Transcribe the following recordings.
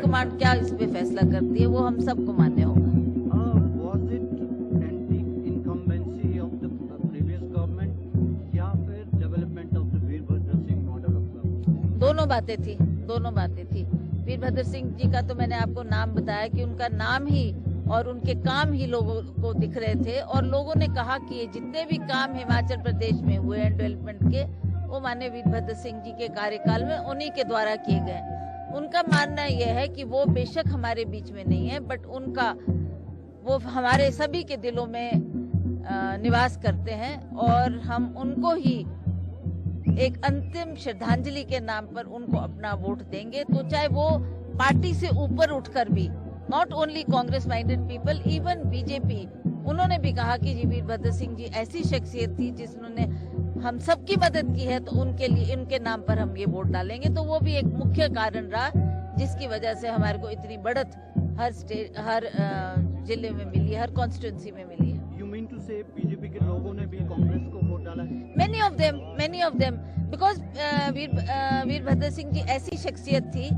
High command क्या इस पे फैसला करती है वो हम सबको मान्य होगा। Was it anti-incumbency of the previous government या फिर development of the Virbhadra Singh model of government? दोनों बातें थी। वीरभद्र सिंह जी का तो मैंने आपको नाम बताया कि उनका नाम ही और उनके काम ही लोगों को दिख रहे थे, और लोगों ने कहा कि ये जितने भी काम हिमाचल प्रदेश में हुए हैं डेवलपमेंट के, वो माननीय वीरभद्र सिंह जी के कार्यकाल में उन्हीं के द्वारा किए गए। उनका मानना यह है कि वो बेशक हमारे बीच में नहीं है, बट वो हमारे सभी के दिलों में निवास करते हैं, और हम उनको ही एक अंतिम श्रद्धांजलि के नाम पर उनको अपना वोट देंगे। तो चाहे वो पार्टी से ऊपर उठकर भी, not only Congress minded people, even BJP, उन्होंने भी कहा कि जी वीरभद्र सिंह जी ऐसी शख्सियत थी जिन्होंने हम सबकी मदद की है, तो उनके लिए इनके नाम पर हम ये वोट डालेंगे। तो वो भी एक मुख्य कारण रहा जिसकी वजह से हमारे को इतनी बढ़त हर जिले में मिली, हर कॉन्स्टिट्यूंसी में मिली है। You mean to say BJP के लोगों ने भी कांग्रेस को वोट डाला है? Many of them, because Virbhadra Singh ji ऐसी शख्सियत थी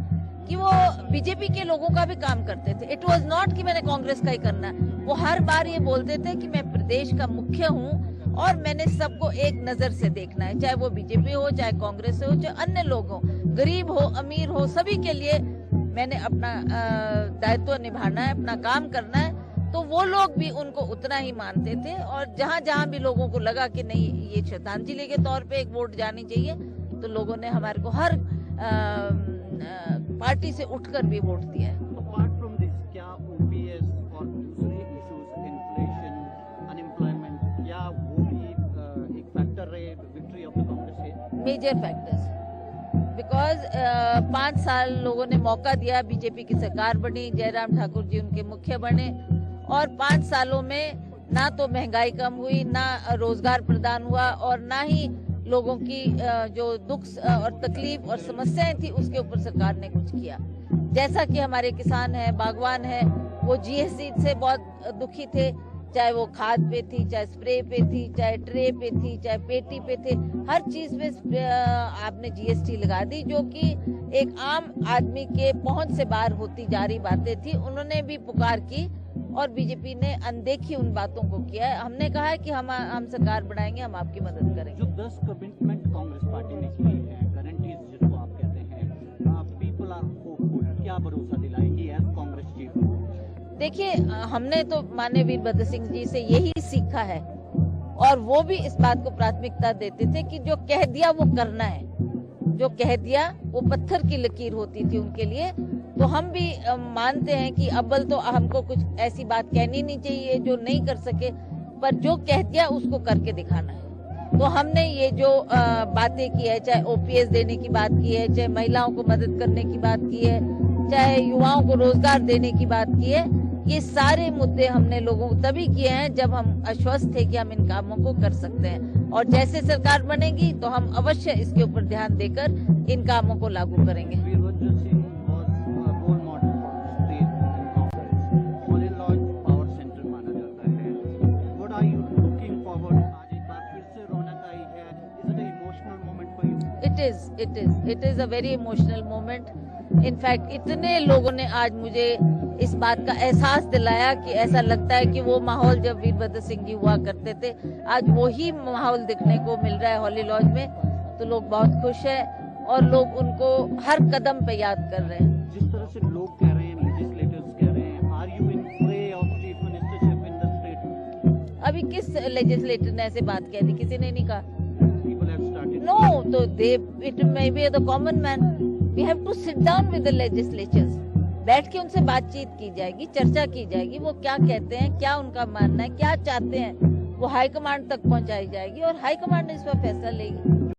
कि वो बीजेपी के लोगों का भी काम करते थे। इट वाज नॉट कि मैंने कांग्रेस का ही करना है, वो हर बार ये बोलते थे कि मैं प्रदेश का मुख्य हूँ और मैंने सबको एक नजर से देखना है, चाहे वो बीजेपी हो, चाहे कांग्रेस हो, चाहे अन्य लोग हो, गरीब हो, अमीर हो, सभी के लिए मैंने अपना दायित्व निभाना है, अपना काम करना है। तो वो लोग भी उनको उतना ही मानते थे, और जहां जहां भी लोगों को लगा कि नहीं ये श्रद्धांजलि के तौर पे एक वोट जानी चाहिए, तो लोगों ने हमारे को हर पार्टी से उठकर भी वोट दिया है। Apart from this, क्या OPS और दूसरे इश्यूज, इन्फ्लेशन, अनएम्प्लॉयमेंट, क्या वो भी एक फैक्टर रहे विक्ट्री ऑफ द कांग्रेस के? मेजर फैक्टर्स, बिकॉज 5 साल लोगों ने मौका दिया, बीजेपी की सरकार बनी, जयराम ठाकुर जी उनके मुख्य बने, और 5 सालों में ना तो महंगाई कम हुई, ना रोजगार प्रदान हुआ, और ना ही लोगों की जो दुख और तकलीफ और समस्याएं थी उसके ऊपर सरकार ने कुछ किया। जैसा कि हमारे किसान हैं, बागवान हैं, वो जीएसटी से बहुत दुखी थे, चाहे वो खाद पे थी, चाहे स्प्रे पे थी, चाहे ट्रे पे थी, चाहे पेटी पे थे, हर चीज पे आपने जीएसटी लगा दी, जो कि एक आम आदमी के पहुंच से बाहर होती जा रही बातें थी। उन्होंने भी पुकार की और बीजेपी ने अनदेखी उन बातों को किया है। हमने कहा है कि हम सरकार बनाएंगे, हम आपकी मदद करेंगे। जो 10 कमिटमेंट कांग्रेस पार्टी ने की है, गारंटीज जिसको आप कहते हैं, पीपल आर होपफुल, क्या भरोसा दिलाएंगी एज कांग्रेस चीफ? देखिए, हमने तो माननीय वीरभद्र सिंह जी से यही सीखा है, और वो भी इस बात को प्राथमिकता देते थे कि जो कह दिया वो करना है, जो कह दिया वो पत्थर की लकीर होती थी उनके लिए। तो हम भी मानते हैं कि अव्वल तो हमको कुछ ऐसी बात कहनी नहीं चाहिए जो नहीं कर सके, पर जो कह दिया उसको करके दिखाना है। तो हमने ये जो बातें की है, चाहे ओपीएस देने की बात की है, चाहे महिलाओं को मदद करने की बात की है, चाहे युवाओं को रोजगार देने की बात की है, ये सारे मुद्दे हमने लोगों को तभी किए हैं जब हम आश्वस्त थे कि हम इन कामों को कर सकते हैं, और जैसे सरकार बनेगी तो हम अवश्य इसके ऊपर ध्यान देकर इन कामों को लागू करेंगे। Virbhadra Singh was a role model for state and Congress. Holy Lodge Power Center माना जाता है। What are you looking forward? आज एक बार फिर से रौनक आई है। Is it an emotional moment for you? It is a very emotional moment. In fact, इतने लोगों ने आज मुझे इस बात का एहसास दिलाया कि ऐसा लगता है कि वो माहौल जब वीरभद्र सिंह जी हुआ करते थे, आज वही माहौल देखने को मिल रहा है हॉली लॉज में। तो लोग बहुत खुश हैं और लोग उनको हर कदम पे याद कर रहे हैं। जिस तरह से लोग कह रहे हैं, लेजिस्लेटर्स कह रहे हैं, are you in fray of chief ministership in the state? अभी किस लेजिस्लेटर ने ऐसे बात कह दी? किसी ने नहीं कहा। People have started. No, तो it may be the common man. We have to sit down with the legislatures. बैठ के उनसे बातचीत की जाएगी, चर्चा की जाएगी, वो क्या कहते हैं, क्या उनका मानना है, क्या चाहते हैं, वो हाईकमांड तक पहुंचाई जाएगी और हाईकमांड इस पर फैसला लेगी।